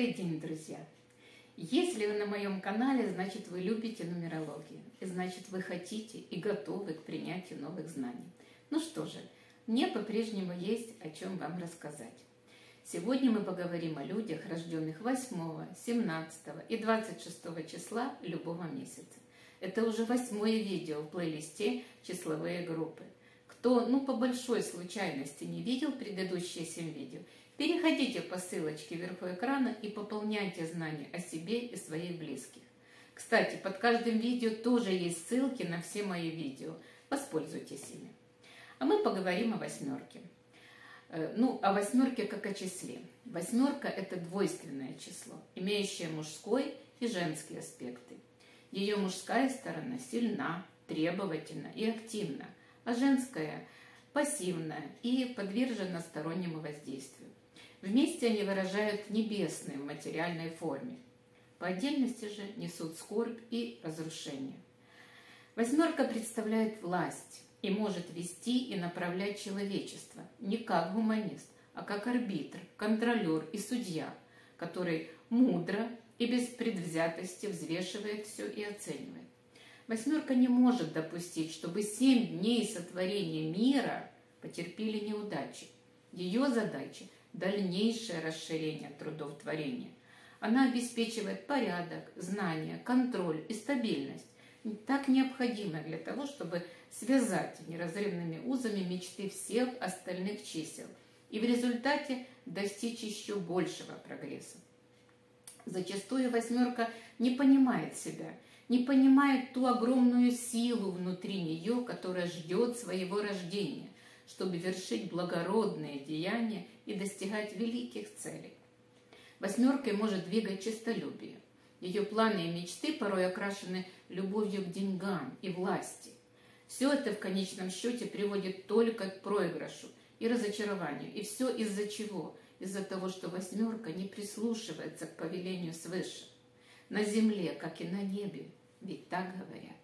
Добрый день, друзья! Если вы на моем канале, значит вы любите нумерологию, и значит вы хотите и готовы к принятию новых знаний. Ну что же, мне по-прежнему есть о чем вам рассказать. Сегодня мы поговорим о людях, рожденных 8, 17 и 26 числа любого месяца. Это уже 8-е видео в плейлисте «Числовые группы». Кто, по большой случайности не видел предыдущие 7 видео, переходите по ссылочке вверху экрана и пополняйте знания о себе и своих близких. Кстати, под каждым видео тоже есть ссылки на все мои видео. Воспользуйтесь ими. А мы поговорим о восьмерке. О восьмерке как о числе. Восьмерка – это двойственное число, имеющее мужской и женский аспекты. Ее мужская сторона сильна, требовательна и активна, а женская – пассивная и подвержена стороннему воздействию. Вместе они выражают небесное в материальной форме. По отдельности же несут скорбь и разрушение. Восьмерка представляет власть и может вести и направлять человечество не как гуманист, а как арбитр, контролер и судья, который мудро и без предвзятости взвешивает все и оценивает. Восьмерка не может допустить, чтобы 7 дней сотворения мира потерпели неудачи. Ее задача – дальнейшее расширение трудов творения. Она обеспечивает порядок, знания, контроль и стабильность, так необходимые для того, чтобы связать неразрывными узами мечты всех остальных чисел и в результате достичь еще большего прогресса. Зачастую восьмерка не понимает себя, не понимает ту огромную силу внутри нее, которая ждет своего рождения, чтобы вершить благородные деяния и достигать великих целей. Восьмеркой может двигать честолюбие. Ее планы и мечты порой окрашены любовью к деньгам и власти. Все это в конечном счете приводит только к проигрышу и разочарованию. И все из-за чего? Из-за того, что восьмерка не прислушивается к повелению свыше. На земле, как и на небе, ведь так говорят.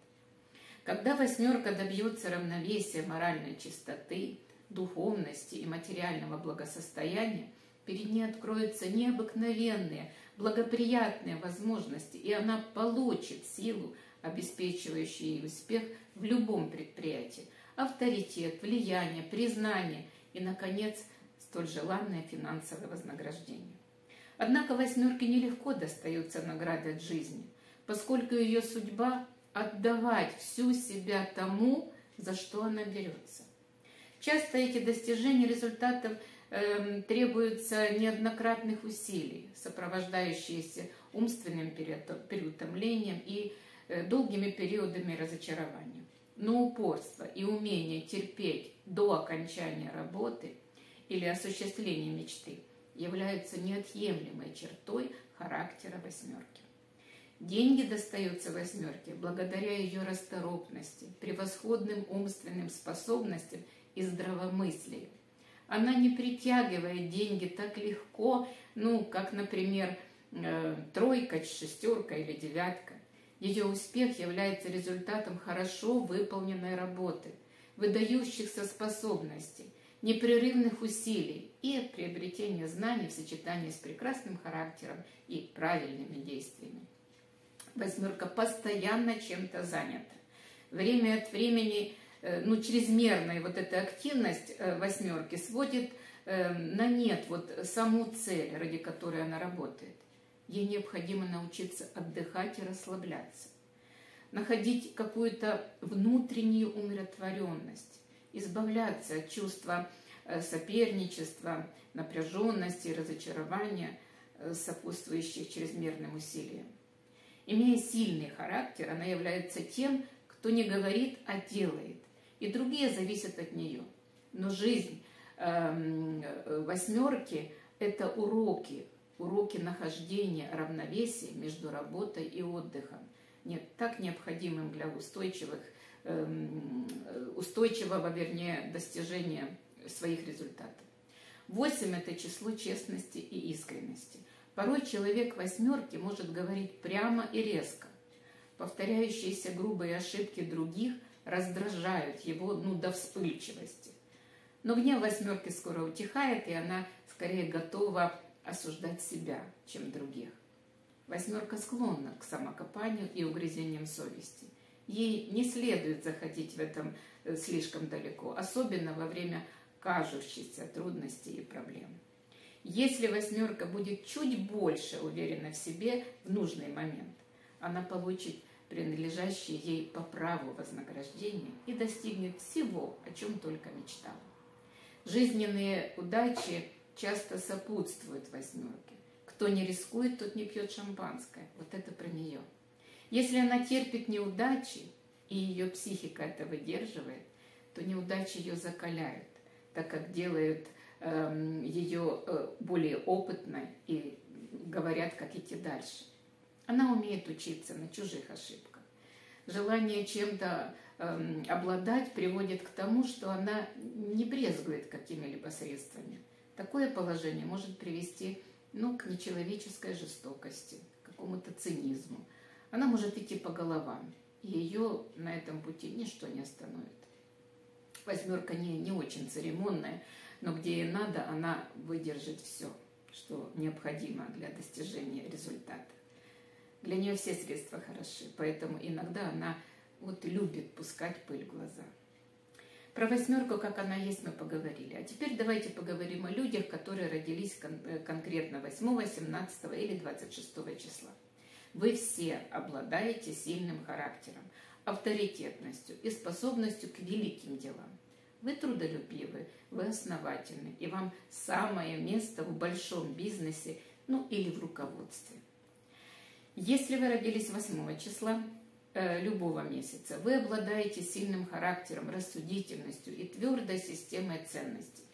Когда восьмерка добьется равновесия моральной чистоты, духовности и материального благосостояния, перед ней откроются необыкновенные, благоприятные возможности, и она получит силу, обеспечивающую ей успех в любом предприятии, авторитет, влияние, признание и, наконец, столь желанное финансовое вознаграждение. Однако восьмерке нелегко достаются награды от жизни, поскольку ее судьба – отдавать всю себя тому, за что она берется. Часто эти достижения результатов требуются неоднократных усилий, сопровождающиеся умственным переутомлением и долгими периодами разочарования. Но упорство и умение терпеть до окончания работы или осуществления мечты являются неотъемлемой чертой характера восьмерки. Деньги достаются восьмерке благодаря ее расторопности, превосходным умственным способностям и здравомыслию. Она не притягивает деньги так легко, как, например, тройка, шестерка или девятка. Ее успех является результатом хорошо выполненной работы, выдающихся способностей, непрерывных усилий и приобретения знаний в сочетании с прекрасным характером и правильными действиями. Восьмерка постоянно чем-то занята. Время от времени чрезмерная эта активность восьмерки сводит на нет саму цель, ради которой она работает. Ей необходимо научиться отдыхать и расслабляться, находить какую-то внутреннюю умиротворенность, избавляться от чувства соперничества, напряженности и разочарования, сопутствующих чрезмерным усилиям. Имея сильный характер, она является тем, кто не говорит, а делает, и другие зависят от нее. Но жизнь восьмерки – это уроки нахождения равновесия между работой и отдыхом, так необходимым для устойчивого достижения своих результатов. 8 – это число честности и искренности. Порой человек восьмерки может говорить прямо и резко. Повторяющиеся грубые ошибки других раздражают его до вспыльчивости. Но гнев восьмерки скоро утихает, и она скорее готова осуждать себя, чем других. Восьмерка склонна к самокопанию и угрызениям совести. Ей не следует заходить в этом слишком далеко, особенно во время кажущихся трудностей и проблем. Если восьмерка будет чуть больше уверена в себе в нужный момент, она получит принадлежащее ей по праву вознаграждение и достигнет всего, о чем только мечтала. Жизненные удачи часто сопутствуют восьмерке. Кто не рискует, тот не пьет шампанское. Вот это про нее. Если она терпит неудачи, и ее психика это выдерживает, то неудачи ее закаляют, так как делают ее более опытной и говорят, как идти дальше. Она умеет учиться на чужих ошибках. Желание чем-то обладать приводит к тому, что она не брезгует какими-либо средствами. Такое положение может привести к нечеловеческой жестокости, к какому-то цинизму. Она может идти по головам, и ее на этом пути ничто не остановит. Восьмерка не очень церемонная, но где ей надо, она выдержит все, что необходимо для достижения результата. Для нее все средства хороши, поэтому иногда она любит пускать пыль в глаза. Про восьмерку, как она есть, мы поговорили. А теперь давайте поговорим о людях, которые родились конкретно 8, 17 или 26 числа. Вы все обладаете сильным характером, авторитетностью и способностью к великим делам. Вы трудолюбивы, вы основательны, и вам самое место в большом бизнесе, или в руководстве. Если вы родились 8 числа любого месяца, вы обладаете сильным характером, рассудительностью и твердой системой ценностей,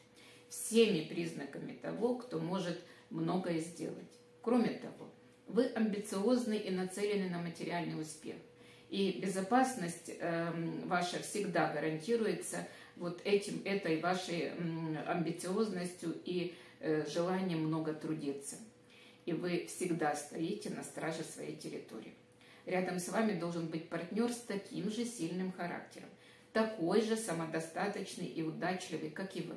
всеми признаками того, кто может многое сделать. Кроме того, вы амбициозны и нацелены на материальный успех, и безопасность ваша всегда гарантируется этой вашей амбициозностью и желанием много трудиться. И вы всегда стоите на страже своей территории. Рядом с вами должен быть партнер с таким же сильным характером, такой же самодостаточный и удачливый, как и вы.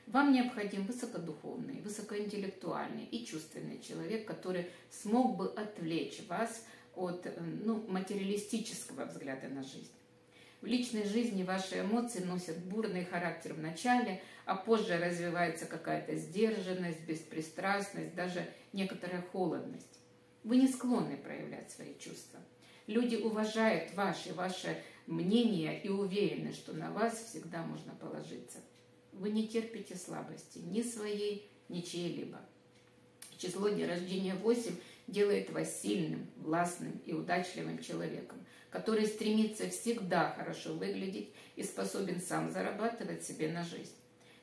Вам необходим высокодуховный, высокоинтеллектуальный и чувственный человек, который смог бы отвлечь вас от материалистического взгляда на жизнь. В личной жизни ваши эмоции носят бурный характер в начале, а позже развивается какая-то сдержанность, беспристрастность, даже некоторая холодность. Вы не склонны проявлять свои чувства. Люди уважают ваше мнение и уверены, что на вас всегда можно положиться. Вы не терпите слабости ни своей, ни чьей-либо. Число дня рождения 8 делает вас сильным, властным и удачливым человеком, который стремится всегда хорошо выглядеть и способен сам зарабатывать себе на жизнь.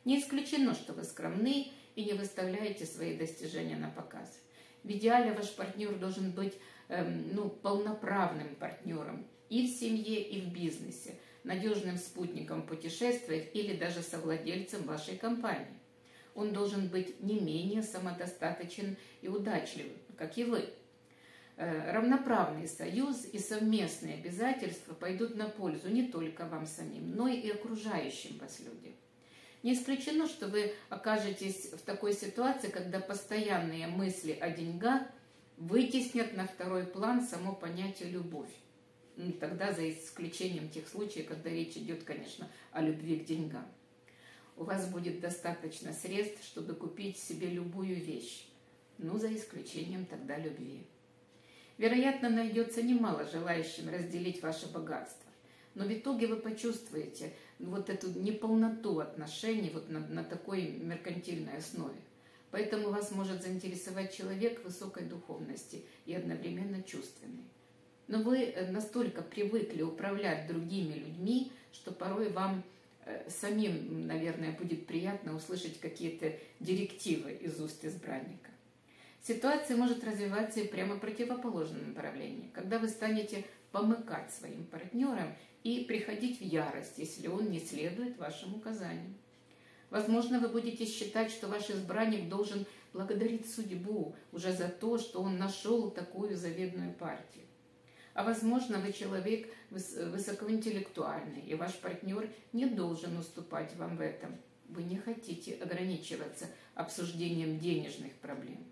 Не исключено, что вы скромны и не выставляете свои достижения на показ. В идеале ваш партнер должен быть полноправным партнером и в семье, и в бизнесе, надежным спутником в путешествиях или даже совладельцем вашей компании. Он должен быть не менее самодостаточен и удачлив, как и вы. Равноправный союз и совместные обязательства пойдут на пользу не только вам самим, но и окружающим вас людям. Не исключено, что вы окажетесь в такой ситуации, когда постоянные мысли о деньгах вытеснят на второй план само понятие «любовь». Тогда за исключением тех случаев, когда речь идет, конечно, о любви к деньгам. У вас будет достаточно средств, чтобы купить себе любую вещь, за исключением тогда любви. Вероятно, найдется немало желающим разделить ваше богатство, но в итоге вы почувствуете эту неполноту отношений на такой меркантильной основе. Поэтому вас может заинтересовать человек высокой духовности и одновременно чувственный. Но вы настолько привыкли управлять другими людьми, что порой вам самим, наверное, будет приятно услышать какие-то директивы из уст избранника. Ситуация может развиваться и прямо в противоположном направлении, когда вы станете помыкать своим партнерам и приходить в ярость, если он не следует вашим указаниям. Возможно, вы будете считать, что ваш избранник должен благодарить судьбу уже за то, что он нашел такую завидную партию. А возможно, вы человек высокоинтеллектуальный, и ваш партнер не должен уступать вам в этом. вы не хотите ограничиваться обсуждением денежных проблем.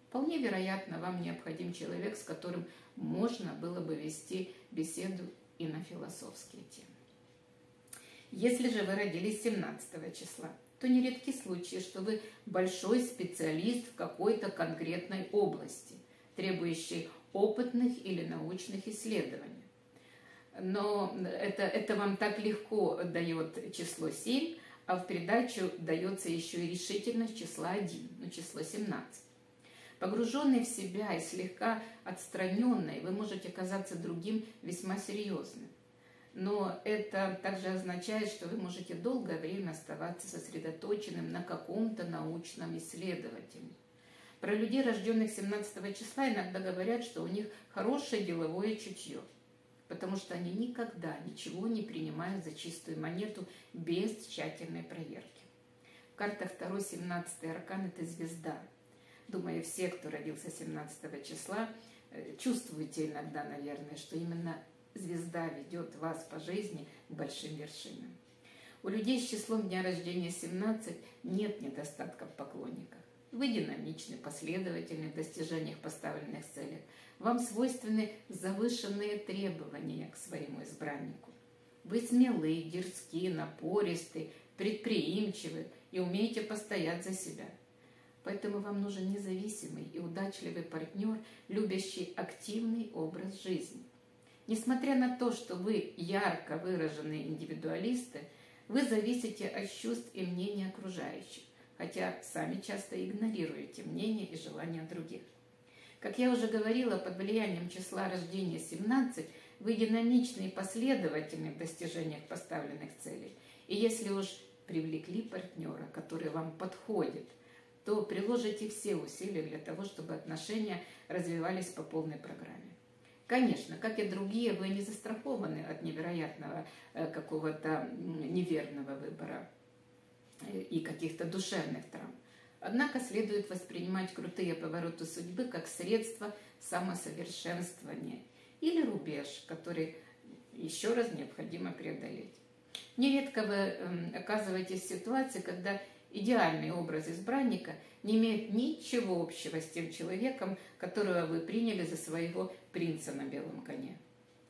Вполне вероятно, вам необходим человек, с которым можно было бы вести беседу и на философские темы. Если же вы родились 17 числа, то нередки случаи, что вы большой специалист в какой-то конкретной области, требующей опытных или научных исследований. Но это вам так легко дает число 7, а в придачу дается еще и решительность числа 1, число 17. Погруженный в себя и слегка отстраненный, вы можете казаться другим весьма серьезным. Но это также означает, что вы можете долгое время оставаться сосредоточенным на каком-то научном исследовании. Про людей, рожденных 17 числа, иногда говорят, что у них хорошее деловое чутье, потому что они никогда ничего не принимают за чистую монету без тщательной проверки. В картах 2 17 аркан – это звезда. Думаю, все, кто родился 17 числа, чувствуете иногда, наверное, что именно звезда ведет вас по жизни к большим вершинам. У людей с числом дня рождения 17 нет недостатка в поклонниках. Вы динамичны, последовательны в достижениях поставленных целей. Вам свойственны завышенные требования к своему избраннику. Вы смелы, дерзки, напористы, предприимчивы и умеете постоять за себя. Поэтому вам нужен независимый и удачливый партнер, любящий активный образ жизни. Несмотря на то, что вы ярко выраженные индивидуалисты, вы зависите от чувств и мнений окружающих, хотя сами часто игнорируете мнения и желания других. Как я уже говорила, под влиянием числа рождения 17 вы динамичны и последовательны в достижениях поставленных целей. И если уж привлекли партнера, который вам подходит, то приложите все усилия для того, чтобы отношения развивались по полной программе. Конечно, как и другие, вы не застрахованы от невероятного какого-то неверного выбора и каких-то душевных травм. Однако следует воспринимать крутые повороты судьбы как средство самосовершенствования или рубеж, который еще раз необходимо преодолеть. Нередко вы оказываетесь в ситуации, когда идеальный образ избранника не имеет ничего общего с тем человеком, которого вы приняли за своего принца на белом коне.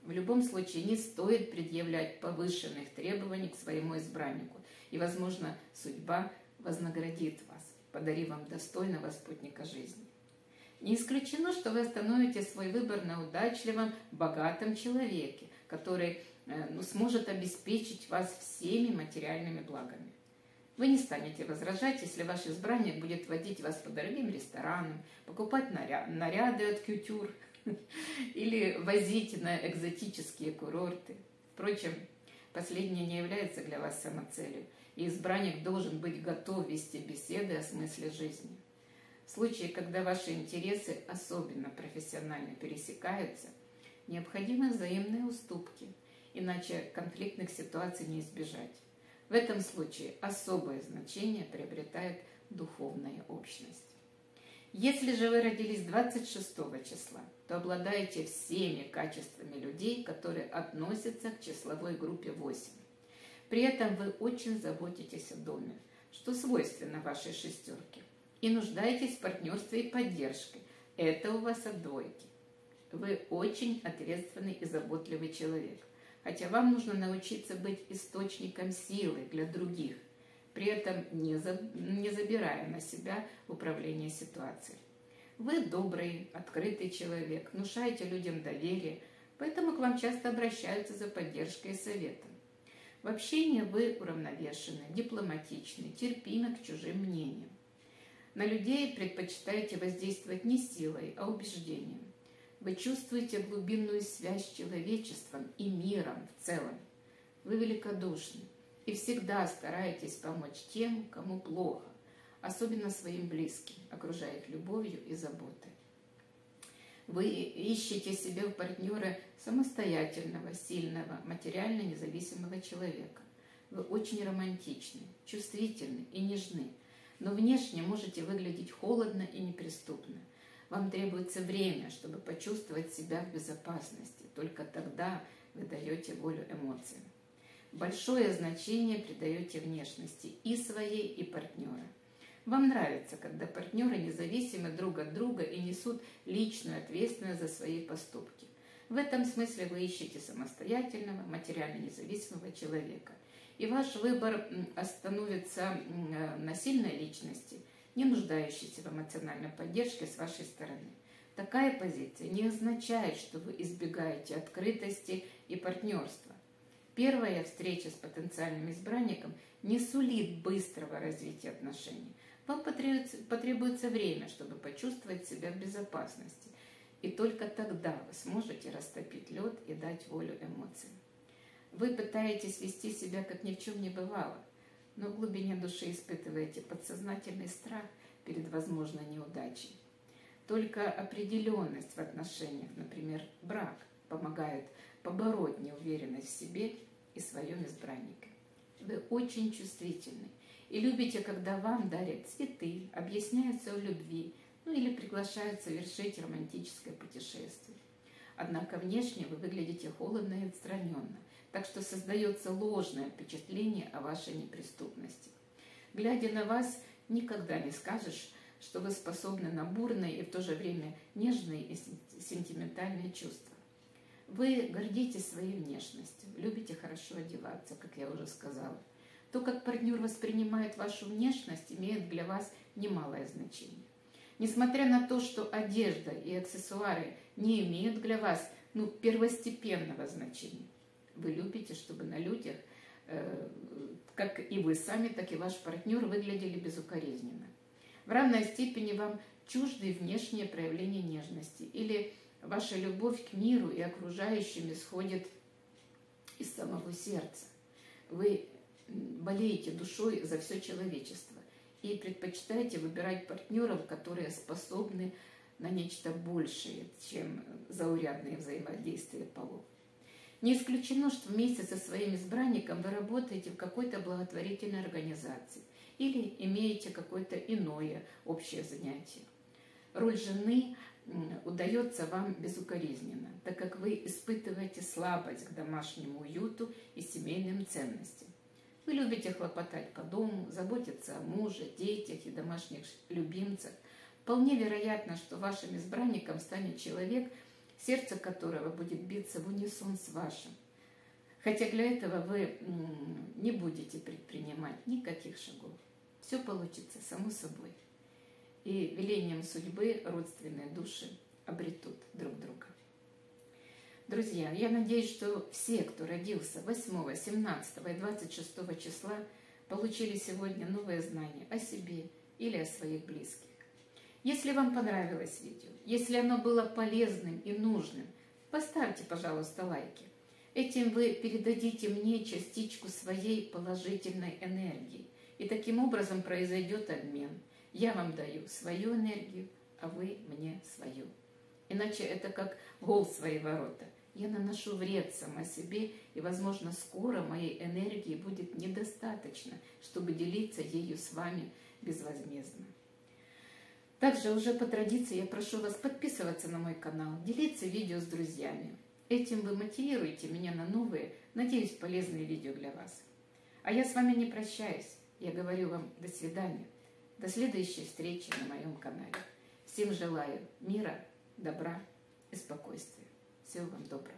В любом случае не стоит предъявлять повышенных требований к своему избраннику, и, возможно, судьба вознаградит вас, подарив вам достойного спутника жизни. Не исключено, что вы остановите свой выбор на удачливом, богатом человеке, который сможет обеспечить вас всеми материальными благами. Вы не станете возражать, если ваш избранник будет водить вас по дорогим ресторанам, покупать наряды от кутюр или возить на экзотические курорты. Впрочем, последнее не является для вас самоцелью, и избранник должен быть готов вести беседы о смысле жизни. В случае, когда ваши интересы особенно профессионально пересекаются, необходимы взаимные уступки, иначе конфликтных ситуаций не избежать. В этом случае особое значение приобретает духовная общность. Если же вы родились 26 числа, то обладаете всеми качествами людей, которые относятся к числовой группе 8. При этом вы очень заботитесь о доме, что свойственно вашей шестерке, и нуждаетесь в партнерстве и поддержке. Это у вас от двойки. Вы очень ответственный и заботливый человек, хотя вам нужно научиться быть источником силы для других, при этом не забирая на себя управление ситуацией. Вы добрый, открытый человек, внушаете людям доверие, поэтому к вам часто обращаются за поддержкой и советом. В общении вы уравновешены, дипломатичны, терпимы к чужим мнениям. На людей предпочитаете воздействовать не силой, а убеждением. Вы чувствуете глубинную связь с человечеством и миром в целом. Вы великодушны и всегда стараетесь помочь тем, кому плохо, особенно своим близким, окружая их любовью и заботой. Вы ищете себе в партнера самостоятельного, сильного, материально независимого человека. Вы очень романтичны, чувствительны и нежны, но внешне можете выглядеть холодно и неприступно. Вам требуется время, чтобы почувствовать себя в безопасности. Только тогда вы даете волю эмоциям. большое значение придаете внешности и своей, и партнера. Вам нравится, когда партнеры независимы друг от друга и несут личную ответственность за свои поступки. В этом смысле вы ищете самостоятельного, материально независимого человека. И ваш выбор становится на сильной личности, не нуждающейся в эмоциональной поддержке с вашей стороны. Такая позиция не означает, что вы избегаете открытости и партнерства. Первая встреча с потенциальным избранником не сулит быстрого развития отношений. Вам потребуется время, чтобы почувствовать себя в безопасности. И только тогда вы сможете растопить лед и дать волю эмоциям. Вы пытаетесь вести себя, как ни в чем не бывало, но в глубине души испытываете подсознательный страх перед возможной неудачей. Только определенность в отношениях, например, брак, помогает побороть неуверенность в себе и своем избраннике. Вы очень чувствительны и любите, когда вам дарят цветы, объясняются о любви, или приглашают совершить романтическое путешествие. Однако внешне вы выглядите холодно и отстраненно, так что создается ложное впечатление о вашей неприступности. Глядя на вас, никогда не скажешь, что вы способны на бурные и в то же время нежные и сентиментальные чувства. Вы гордитесь своей внешностью, любите хорошо одеваться, как я уже сказала. То, как партнер воспринимает вашу внешность, имеет для вас немалое значение. Несмотря на то, что одежда и аксессуары не имеют для вас первостепенного значения, вы любите, чтобы на людях, как и вы сами, так и ваш партнер, выглядели безукоризненно. В равной степени вам чужды внешние проявления нежности, или ваша любовь к миру и окружающим исходит из самого сердца. Вы болеете душой за все человечество и предпочитаете выбирать партнеров, которые способны на нечто большее, чем заурядные взаимодействия полов. Не исключено, что вместе со своим избранником вы работаете в какой-то благотворительной организации или имеете какое-то иное общее занятие. Роль жены удается вам безукоризненно, так как вы испытываете слабость к домашнему уюту и семейным ценностям. Вы любите хлопотать по дому, заботиться о муже, детях и домашних любимцах. Вполне вероятно, что вашим избранником станет человек, сердце которого будет биться в унисон с вашим. Хотя для этого вы не будете предпринимать никаких шагов. Все получится само собой. И велением судьбы родственные души обретут друг друга. Друзья, я надеюсь, что все, кто родился 8, 17 и 26 числа, получили сегодня новые знания о себе или о своих близких. Если вам понравилось видео, если оно было полезным и нужным, поставьте, пожалуйста, лайки. Этим вы передадите мне частичку своей положительной энергии. И таким образом произойдет обмен. Я вам даю свою энергию, а вы мне свою. Иначе это как гол в свои ворота. Я наношу вред сама себе, и, возможно, скоро моей энергии будет недостаточно, чтобы делиться ею с вами безвозмездно. Также уже по традиции я прошу вас подписываться на мой канал, делиться видео с друзьями. Этим вы мотивируете меня на новые, надеюсь, полезные видео для вас. А я с вами не прощаюсь. Я говорю вам до свидания. До следующей встречи на моем канале. Всем желаю мира, добра и спокойствия. Всего вам доброго.